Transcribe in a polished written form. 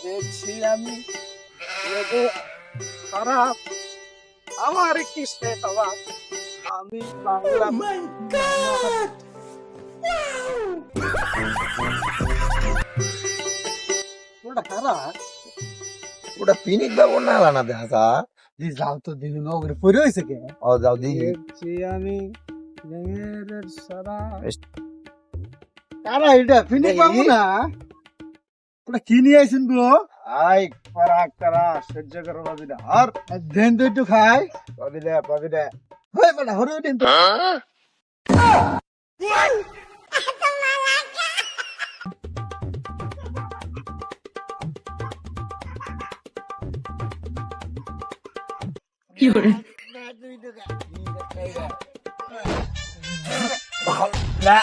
দেখছি আমি এগো খারাপ আমার কি সেট হওয়া আমি বাংলা ওটা খারাপ ওটা পিনিক বাবু না আলানা দেখা যা দি যাও তো দিন নগরে পড়ে হইছে কে ও যাও দি দেখছি আমি লেঙের সারা কারা এটা ফিনিক বাবু না ওটা কি নিয়ে আইছেন গো আই পারাক তারা সহ্য করো বাবি দা আর দেন তো একটু খাই পাবি দে হই বেটা হরে দিন তো না